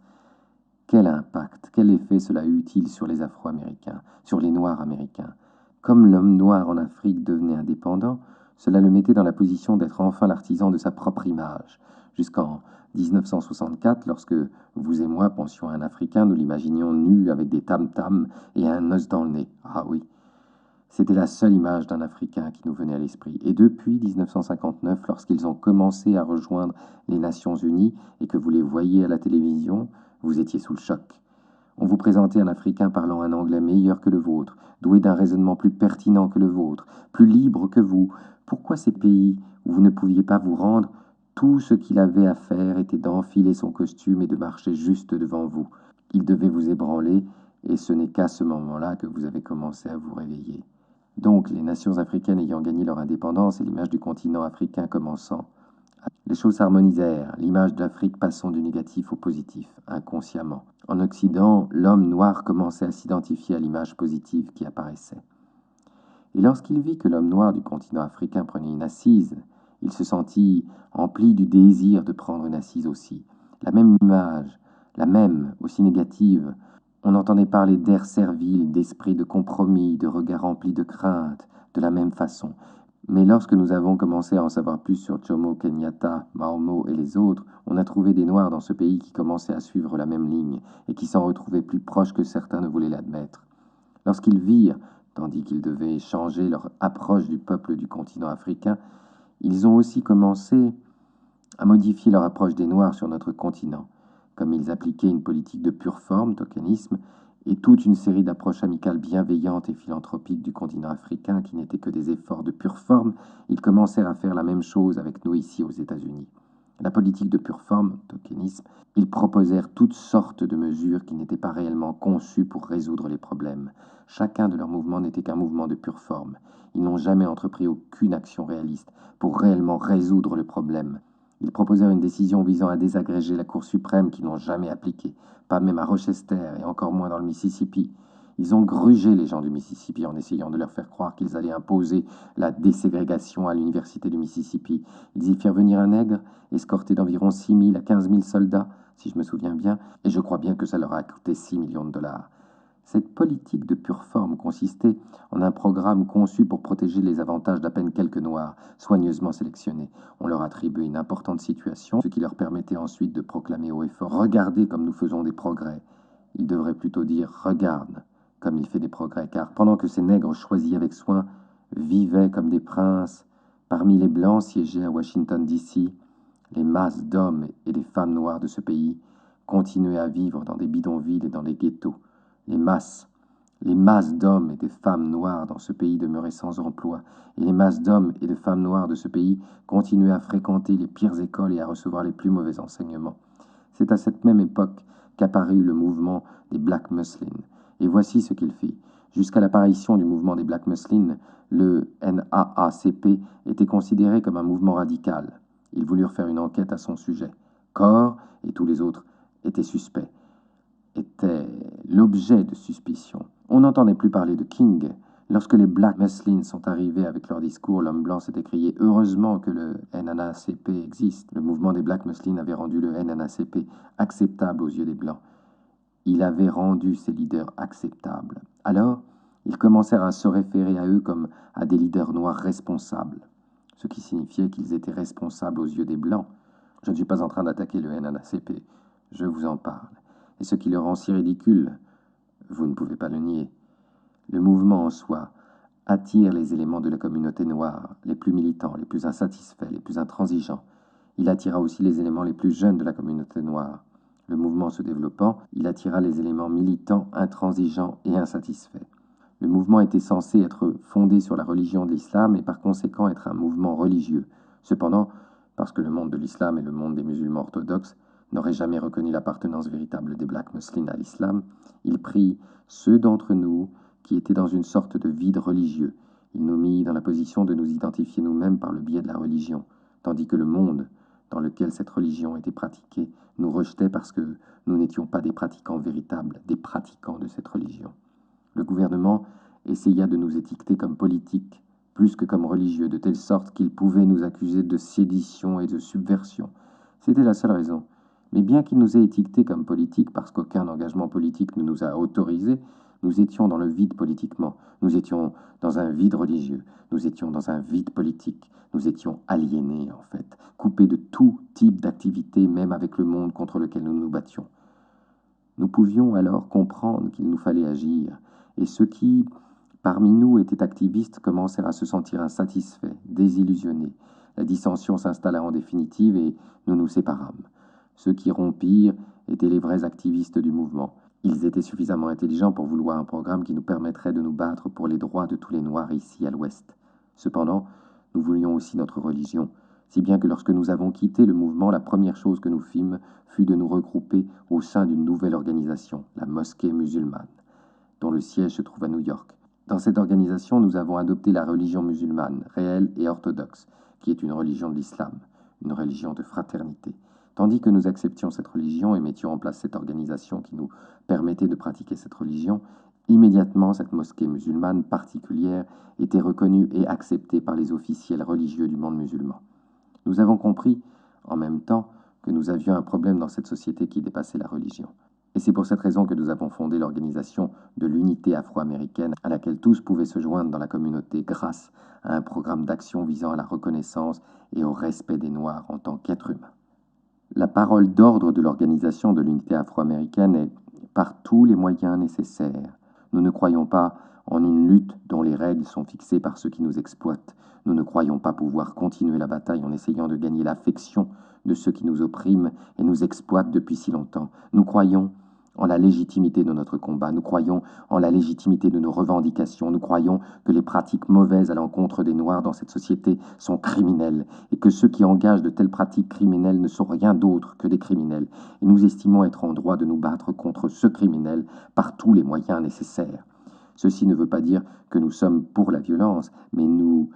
[SPEAKER 1] Quel impact, quel effet cela eut-il sur les Afro-Américains, sur les Noirs américains? Comme l'homme noir en Afrique devenait indépendant, cela le mettait dans la position d'être enfin l'artisan de sa propre image. Jusqu'en 1964, lorsque vous et moi pensions à un Africain, nous l'imaginions nu avec des tam-tams et un os dans le nez. Ah oui, c'était la seule image d'un Africain qui nous venait à l'esprit. Et depuis 1959, lorsqu'ils ont commencé à rejoindre les Nations Unies et que vous les voyiez à la télévision, vous étiez sous le choc. On vous présentait un Africain parlant un anglais meilleur que le vôtre, doué d'un raisonnement plus pertinent que le vôtre, plus libre que vous. Pourquoi ces pays où vous ne pouviez pas vous rendre, tout ce qu'il avait à faire était d'enfiler son costume et de marcher juste devant vous. Il devait vous ébranler, et ce n'est qu'à ce moment-là que vous avez commencé à vous réveiller. Donc, les nations africaines ayant gagné leur indépendance et l'image du continent africain commençant, les choses s'harmonisèrent, l'image d'Afrique passant du négatif au positif, inconsciemment. En Occident, l'homme noir commençait à s'identifier à l'image positive qui apparaissait. Et lorsqu'il vit que l'homme noir du continent africain prenait une assise, il se sentit empli du désir de prendre une assise aussi. La même image, la même, aussi négative. On entendait parler d'air servile, d'esprit de compromis, de regard rempli de crainte, de la même façon. Mais lorsque nous avons commencé à en savoir plus sur Jomo Kenyatta, Maomo et les autres, on a trouvé des Noirs dans ce pays qui commençaient à suivre la même ligne et qui s'en retrouvaient plus proches que certains ne voulaient l'admettre. Lorsqu'ils virent, tandis qu'ils devaient changer leur approche du peuple du continent africain, ils ont aussi commencé à modifier leur approche des Noirs sur notre continent, comme ils appliquaient une politique de pure forme, tokenisme, et toute une série d'approches amicales bienveillantes et philanthropiques du continent africain qui n'étaient que des efforts de pure forme, ils commencèrent à faire la même chose avec nous ici aux États-Unis. La politique de pure forme, tokenisme, ils proposèrent toutes sortes de mesures qui n'étaient pas réellement conçues pour résoudre les problèmes. Chacun de leurs mouvements n'était qu'un mouvement de pure forme. Ils n'ont jamais entrepris aucune action réaliste pour réellement résoudre le problème. Ils proposèrent une décision visant à désagréger la Cour suprême qu'ils n'ont jamais appliquée, pas même à Rochester et encore moins dans le Mississippi. Ils ont grugé les gens du Mississippi en essayant de leur faire croire qu'ils allaient imposer la déségrégation à l'université du Mississippi. Ils y firent venir un nègre, escorté d'environ 6 000 à 15 000 soldats, si je me souviens bien, et je crois bien que ça leur a coûté 6 millions de dollars. Cette politique de pure forme consistait en un programme conçu pour protéger les avantages d'à peine quelques Noirs, soigneusement sélectionnés. On leur attribuait une importante situation, ce qui leur permettait ensuite de proclamer haut et fort « Regardez comme nous faisons des progrès ». Ils devraient plutôt dire « Regarde comme il fait des progrès », car pendant que ces nègres choisis avec soin vivaient comme des princes, parmi les Blancs siégeaient à Washington, D.C., les masses d'hommes et de femmes noires de ce pays continuaient à vivre dans des bidonvilles et dans des ghettos. Les masses d'hommes et de femmes noires dans ce pays demeuraient sans emploi, et les masses d'hommes et de femmes noires de ce pays continuaient à fréquenter les pires écoles et à recevoir les plus mauvais enseignements. C'est à cette même époque qu'apparut le mouvement des Black Muslins, et voici ce qu'il fit. Jusqu'à l'apparition du mouvement des Black Muslins, le NAACP était considéré comme un mouvement radical. Ils voulurent faire une enquête à son sujet. Corr et tous les autres étaient suspects, étaient l'objet de suspicion. On n'entendait plus parler de King. Lorsque les Black Muslins sont arrivés avec leur discours, l'homme blanc s'était crié « Heureusement que le NAACP existe ». Le mouvement des Black Muslins avait rendu le NAACP acceptable aux yeux des Blancs. Il avait rendu ses leaders acceptables. Alors, ils commencèrent à se référer à eux comme à des leaders noirs responsables, ce qui signifiait qu'ils étaient responsables aux yeux des Blancs. Je ne suis pas en train d'attaquer le NAACP, je vous en parle. Et ce qui le rend si ridicule, vous ne pouvez pas le nier. Le mouvement en soi attire les éléments de la communauté noire, les plus militants, les plus insatisfaits, les plus intransigeants. Il attira aussi les éléments les plus jeunes de la communauté noire. Le mouvement se développant, il attira les éléments militants, intransigeants et insatisfaits. Le mouvement était censé être fondé sur la religion de l'islam et par conséquent être un mouvement religieux. Cependant, parce que le monde de l'islam et le monde des musulmans orthodoxes n'auraient jamais reconnu l'appartenance véritable des Black Muslins à l'islam, il prit ceux d'entre nous qui étaient dans une sorte de vide religieux. Il nous mit dans la position de nous identifier nous-mêmes par le biais de la religion, tandis que le monde dans lequel cette religion était pratiquée nous rejetait parce que nous n'étions pas des pratiquants véritables, des pratiquants de cette religion. Le gouvernement essaya de nous étiqueter comme politiques, plus que comme religieux, de telle sorte qu'il pouvait nous accuser de sédition et de subversion. C'était la seule raison. Mais bien qu'il nous ait étiquetés comme politiques, parce qu'aucun engagement politique ne nous a autorisés, nous étions dans le vide politiquement, nous étions dans un vide religieux, nous étions dans un vide politique, nous étions aliénés en fait, coupés de tout type d'activité, même avec le monde contre lequel nous nous battions. Nous pouvions alors comprendre qu'il nous fallait agir, et ceux qui, parmi nous, étaient activistes commencèrent à se sentir insatisfaits, désillusionnés. La dissension s'installa en définitive et nous nous séparâmes. Ceux qui rompirent étaient les vrais activistes du mouvement. Ils étaient suffisamment intelligents pour vouloir un programme qui nous permettrait de nous battre pour les droits de tous les Noirs ici à l'Ouest. Cependant, nous voulions aussi notre religion, si bien que lorsque nous avons quitté le mouvement, la première chose que nous fîmes fut de nous regrouper au sein d'une nouvelle organisation, la Mosquée musulmane, dont le siège se trouve à New York. Dans cette organisation, nous avons adopté la religion musulmane, réelle et orthodoxe, qui est une religion de l'islam, une religion de fraternité. Tandis que nous acceptions cette religion et mettions en place cette organisation qui nous permettait de pratiquer cette religion, immédiatement cette mosquée musulmane particulière était reconnue et acceptée par les officiels religieux du monde musulman. Nous avons compris, en même temps, que nous avions un problème dans cette société qui dépassait la religion. Et c'est pour cette raison que nous avons fondé l'organisation de l'unité afro-américaine à laquelle tous pouvaient se joindre dans la communauté grâce à un programme d'action visant à la reconnaissance et au respect des Noirs en tant qu'êtres humains. La parole d'ordre de l'organisation de l'unité afro-américaine est « par tous les moyens nécessaires ». Nous ne croyons pas en une lutte dont les règles sont fixées par ceux qui nous exploitent. Nous ne croyons pas pouvoir continuer la bataille en essayant de gagner l'affection de ceux qui nous oppriment et nous exploitent depuis si longtemps. Nous croyons en la légitimité de notre combat, nous croyons en la légitimité de nos revendications, nous croyons que les pratiques mauvaises à l'encontre des Noirs dans cette société sont criminelles et que ceux qui engagent de telles pratiques criminelles ne sont rien d'autre que des criminels. Et nous estimons être en droit de nous battre contre ce criminel par tous les moyens nécessaires. Ceci ne veut pas dire que nous sommes pour la violence, mais nous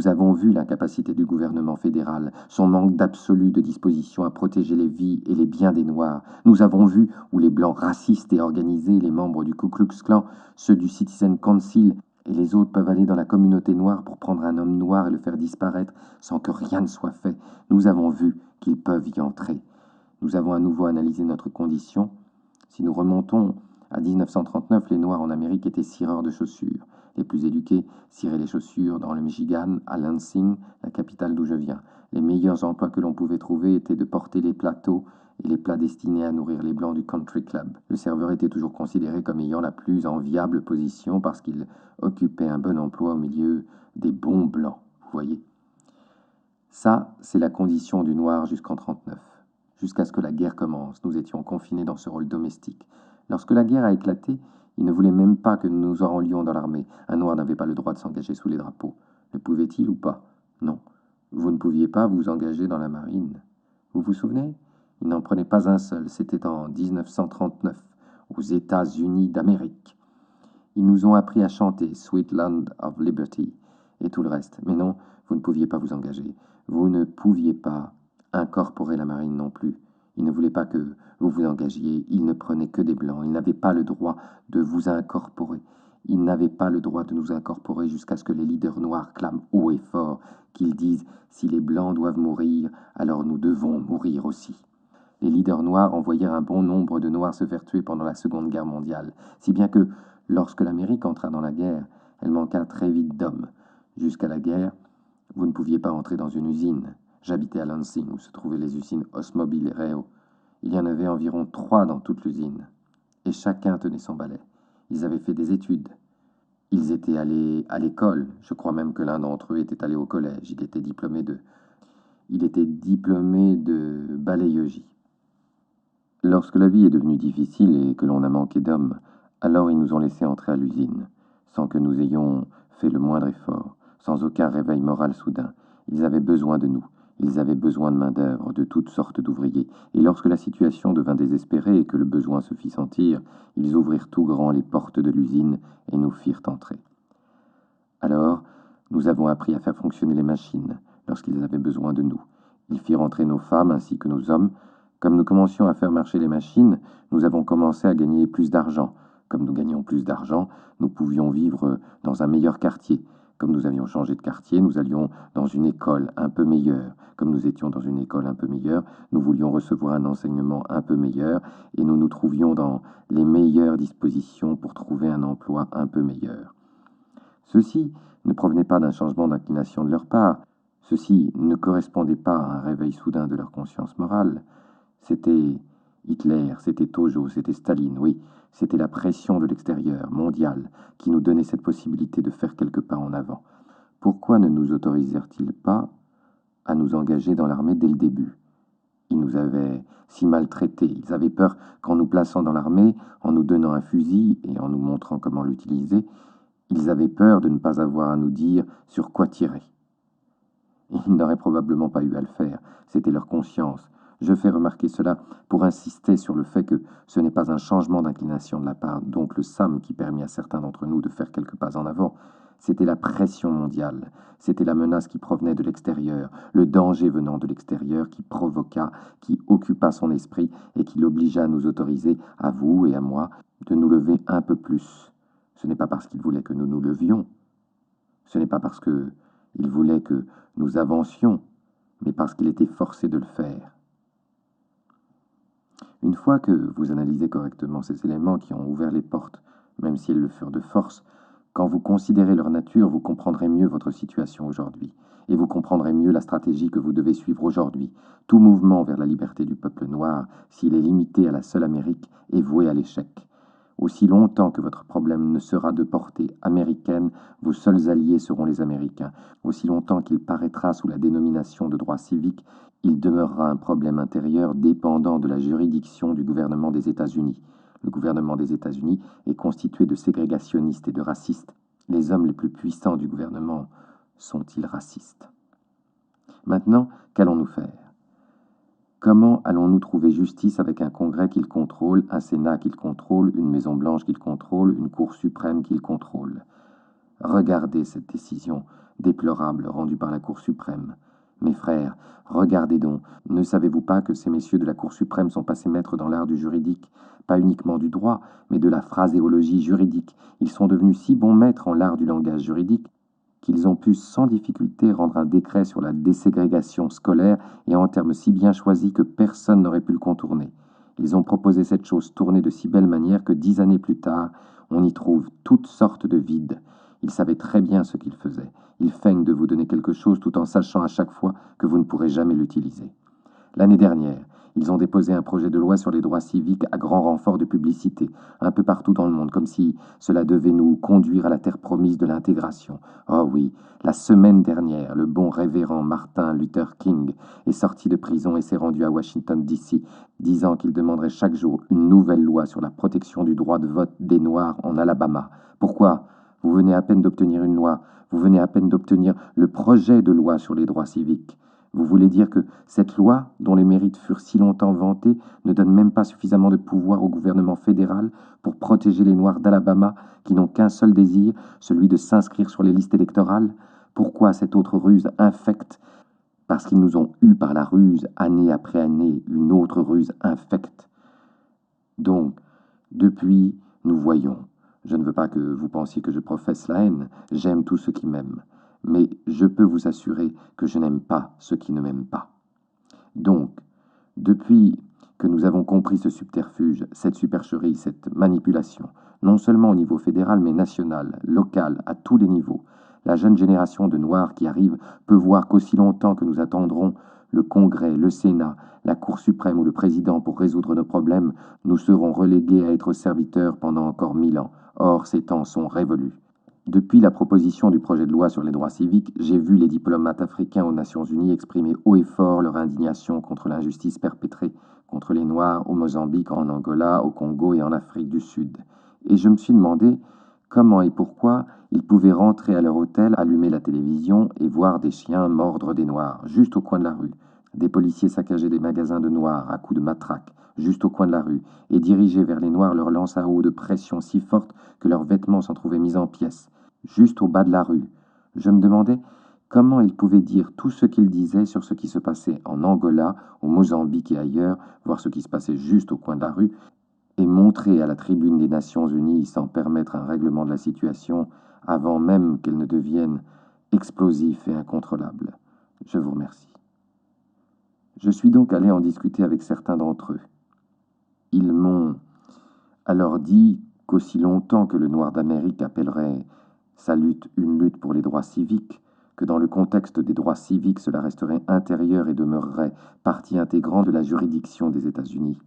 [SPEAKER 1] avons vu l'incapacité du gouvernement fédéral, son manque d'absolu de disposition à protéger les vies et les biens des Noirs. Nous avons vu où les Blancs racistes et organisés, les membres du Ku Klux Klan, ceux du Citizen Council et les autres peuvent aller dans la communauté noire pour prendre un homme noir et le faire disparaître sans que rien ne soit fait. Nous avons vu qu'ils peuvent y entrer. Nous avons à nouveau analysé notre condition. Si nous remontons à 1939, les Noirs en Amérique étaient cireurs de chaussures. Les plus éduqués ciraient les chaussures dans le Michigan, à Lansing, la capitale d'où je viens. Les meilleurs emplois que l'on pouvait trouver étaient de porter les plateaux et les plats destinés à nourrir les Blancs du Country Club. Le serveur était toujours considéré comme ayant la plus enviable position parce qu'il occupait un bon emploi au milieu des bons Blancs. Vous voyez ? Ça, c'est la condition du Noir jusqu'en 1939. Jusqu'à ce que la guerre commence, nous étions confinés dans ce rôle domestique. Lorsque la guerre a éclaté, ils ne voulaient même pas que nous nous enrôlions dans l'armée. Un Noir n'avait pas le droit de s'engager sous les drapeaux. Le pouvait-il ou pas? Non. Vous ne pouviez pas vous engager dans la marine. Vous vous souvenez? Il n'en prenait pas un seul. C'était en 1939, aux États-Unis d'Amérique. Ils nous ont appris à chanter « Sweet Land of Liberty » et tout le reste. Mais non, vous ne pouviez pas vous engager. Vous ne pouviez pas incorporer la marine non plus. Ils ne voulaient pas que vous vous engagiez. Ils ne prenaient que des Blancs. Ils n'avaient pas le droit de vous incorporer. Ils n'avaient pas le droit de nous incorporer jusqu'à ce que les leaders noirs clament haut et fort, qu'ils disent « Si les Blancs doivent mourir, alors nous devons mourir aussi ». Les leaders noirs envoyèrent un bon nombre de Noirs se faire tuer pendant la Seconde Guerre mondiale, si bien que, lorsque l'Amérique entra dans la guerre, elle manqua très vite d'hommes. Jusqu'à la guerre, vous ne pouviez pas entrer dans une usine. J'habitais à Lansing, où se trouvaient les usines Osmobile et Reo. Il y en avait environ 3 dans toute l'usine, et chacun tenait son balai. Ils avaient fait des études. Ils étaient allés à l'école. Je crois même que l'un d'entre eux était allé au collège. Il était diplômé de balayeuse. Lorsque la vie est devenue difficile et que l'on a manqué d'hommes, alors ils nous ont laissés entrer à l'usine, sans que nous ayons fait le moindre effort, sans aucun réveil moral soudain. Ils avaient besoin de nous, ils avaient besoin de main-d'œuvre, de toutes sortes d'ouvriers, et lorsque la situation devint désespérée et que le besoin se fit sentir, ils ouvrirent tout grand les portes de l'usine et nous firent entrer. Alors, nous avons appris à faire fonctionner les machines lorsqu'ils avaient besoin de nous. Ils firent entrer nos femmes ainsi que nos hommes. Comme nous commencions à faire marcher les machines, nous avons commencé à gagner plus d'argent. Comme nous gagnions plus d'argent, nous pouvions vivre dans un meilleur quartier. Comme nous avions changé de quartier, nous allions dans une école un peu meilleure. Comme nous étions dans une école un peu meilleure, nous voulions recevoir un enseignement un peu meilleur et nous nous trouvions dans les meilleures dispositions pour trouver un emploi un peu meilleur. Ceci ne provenait pas d'un changement d'inclination de leur part. Ceci ne correspondait pas à un réveil soudain de leur conscience morale. C'était Hitler, c'était Tojo, c'était Staline, oui, c'était la pression de l'extérieur, mondiale, qui nous donnait cette possibilité de faire quelques pas en avant. Pourquoi ne nous autorisèrent-ils pas à nous engager dans l'armée dès le début? Ils nous avaient si maltraités. Ils avaient peur qu'en nous plaçant dans l'armée, en nous donnant un fusil et en nous montrant comment l'utiliser, ils avaient peur de ne pas avoir à nous dire sur quoi tirer. Et ils n'auraient probablement pas eu à le faire, c'était leur conscience. Je fais remarquer cela pour insister sur le fait que ce n'est pas un changement d'inclination de la part d'oncle Sam qui permit à certains d'entre nous de faire quelques pas en avant, c'était la pression mondiale, c'était la menace qui provenait de l'extérieur, le danger venant de l'extérieur qui provoqua, qui occupa son esprit et qui l'obligea à nous autoriser, à vous et à moi, de nous lever un peu plus. Ce n'est pas parce qu'il voulait que nous nous levions, ce n'est pas parce qu'il voulait que nous avancions, mais parce qu'il était forcé de le faire. Une fois que vous analysez correctement ces éléments qui ont ouvert les portes, même si elles le furent de force, quand vous considérez leur nature, vous comprendrez mieux votre situation aujourd'hui, et vous comprendrez mieux la stratégie que vous devez suivre aujourd'hui. Tout mouvement vers la liberté du peuple noir, s'il est limité à la seule Amérique, est voué à l'échec. Aussi longtemps que votre problème ne sera de portée américaine, vos seuls alliés seront les Américains. Aussi longtemps qu'il paraîtra sous la dénomination de droit civique, il demeurera un problème intérieur dépendant de la juridiction du gouvernement des États-Unis. Le gouvernement des États-Unis est constitué de ségrégationnistes et de racistes. Les hommes les plus puissants du gouvernement sont-ils racistes? Maintenant, qu'allons-nous faire? Comment allons-nous trouver justice avec un Congrès qu'il contrôle, un Sénat qu'il contrôle, une Maison-Blanche qu'il contrôle, une Cour suprême qu'il contrôle? Regardez cette décision déplorable rendue par la Cour suprême. Mes frères, regardez donc, ne savez-vous pas que ces messieurs de la Cour suprême sont passés maîtres dans l'art du juridique, pas uniquement du droit, mais de la phraséologie juridique? Ils sont devenus si bons maîtres en l'art du langage juridique qu'ils ont pu sans difficulté rendre un décret sur la déségrégation scolaire et en termes si bien choisis que personne n'aurait pu le contourner. Ils ont proposé cette chose tournée de si belle manière que 10 années plus tard, on y trouve toutes sortes de vides. Ils savaient très bien ce qu'ils faisaient. Ils feignent de vous donner quelque chose tout en sachant à chaque fois que vous ne pourrez jamais l'utiliser. L'année dernière, ils ont déposé un projet de loi sur les droits civiques à grand renfort de publicité, un peu partout dans le monde, comme si cela devait nous conduire à la terre promise de l'intégration. Oh oui, la semaine dernière, le bon révérend Martin Luther King est sorti de prison et s'est rendu à Washington, D.C., disant qu'il demanderait chaque jour une nouvelle loi sur la protection du droit de vote des Noirs en Alabama. Pourquoi? Vous venez à peine d'obtenir une loi, vous venez à peine d'obtenir le projet de loi sur les droits civiques. Vous voulez dire que cette loi, dont les mérites furent si longtemps vantés, ne donne même pas suffisamment de pouvoir au gouvernement fédéral pour protéger les Noirs d'Alabama qui n'ont qu'un seul désir, celui de s'inscrire sur les listes électorales? Pourquoi cette autre ruse infecte? Parce qu'ils nous ont eus par la ruse, année après année, une autre ruse infecte. Donc, depuis, nous voyons. Je ne veux pas que vous pensiez que je professe la haine, j'aime tous ceux qui m'aiment. Mais je peux vous assurer que je n'aime pas ceux qui ne m'aiment pas. Donc, depuis que nous avons compris ce subterfuge, cette supercherie, cette manipulation, non seulement au niveau fédéral, mais national, local, à tous les niveaux, la jeune génération de Noirs qui arrive peut voir qu'aussi longtemps que nous attendrons le Congrès, le Sénat, la Cour suprême ou le Président pour résoudre nos problèmes, nous serons relégués à être serviteurs pendant encore 1000 ans. Or, ces temps sont révolus. Depuis la proposition du projet de loi sur les droits civiques, j'ai vu les diplomates africains aux Nations Unies exprimer haut et fort leur indignation contre l'injustice perpétrée contre les Noirs au Mozambique, en Angola, au Congo et en Afrique du Sud. Et je me suis demandé comment et pourquoi ils pouvaient rentrer à leur hôtel, allumer la télévision et voir des chiens mordre des Noirs, juste au coin de la rue, des policiers saccager des magasins de Noirs à coups de matraque, juste au coin de la rue, et diriger vers les Noirs leur lance à eau de pression si forte que leurs vêtements s'en trouvaient mis en pièces, juste au bas de la rue. Je me demandais comment ils pouvaient dire tout ce qu'ils disaient sur ce qui se passait en Angola, au Mozambique et ailleurs, voir ce qui se passait juste au coin de la rue, et montrer à la tribune des Nations Unies sans permettre un règlement de la situation avant même qu'elle ne devienne explosive et incontrôlable. Je vous remercie. Je suis donc allé en discuter avec certains d'entre eux. Ils m'ont alors dit qu'aussi longtemps que le Noir d'Amérique appellerait sa lutte une lutte pour les droits civiques, que dans le contexte des droits civiques, cela resterait intérieur et demeurerait partie intégrante de la juridiction des États-Unis.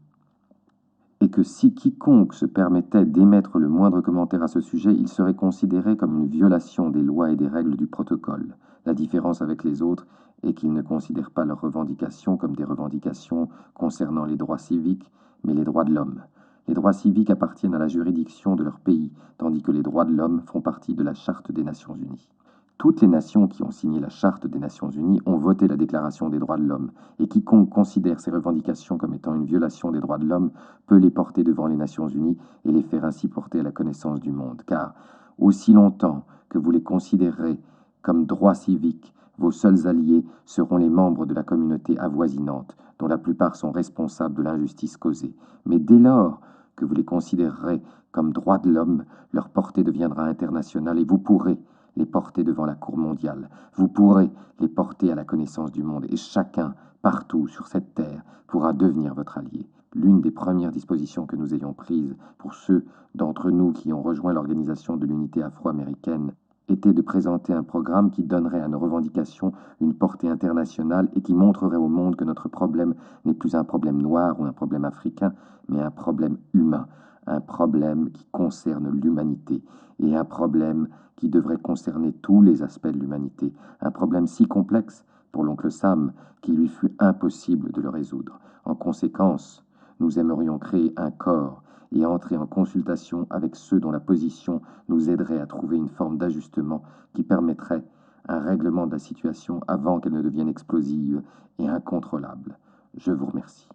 [SPEAKER 1] Et que si quiconque se permettait d'émettre le moindre commentaire à ce sujet, il serait considéré comme une violation des lois et des règles du protocole. La différence avec les autres et qu'ils ne considèrent pas leurs revendications comme des revendications concernant les droits civiques, mais les droits de l'homme. Les droits civiques appartiennent à la juridiction de leur pays, tandis que les droits de l'homme font partie de la Charte des Nations Unies. Toutes les nations qui ont signé la Charte des Nations Unies ont voté la Déclaration des droits de l'homme, et quiconque considère ces revendications comme étant une violation des droits de l'homme peut les porter devant les Nations Unies et les faire ainsi porter à la connaissance du monde. Car aussi longtemps que vous les considérerez comme droits civiques, vos seuls alliés seront les membres de la communauté avoisinante, dont la plupart sont responsables de l'injustice causée. Mais dès lors que vous les considérerez comme droits de l'homme, leur portée deviendra internationale et vous pourrez les porter devant la Cour mondiale. Vous pourrez les porter à la connaissance du monde et chacun, partout sur cette terre, pourra devenir votre allié. L'une des premières dispositions que nous ayons prises pour ceux d'entre nous qui ont rejoint l'Organisation de l'Unité afro-américaine était de présenter un programme qui donnerait à nos revendications une portée internationale et qui montrerait au monde que notre problème n'est plus un problème noir ou un problème africain, mais un problème humain, un problème qui concerne l'humanité et un problème qui devrait concerner tous les aspects de l'humanité, un problème si complexe pour l'oncle Sam qu'il lui fut impossible de le résoudre. En conséquence, nous aimerions créer un corps et entrer en consultation avec ceux dont la position nous aiderait à trouver une forme d'ajustement qui permettrait un règlement de la situation avant qu'elle ne devienne explosive et incontrôlable. Je vous remercie.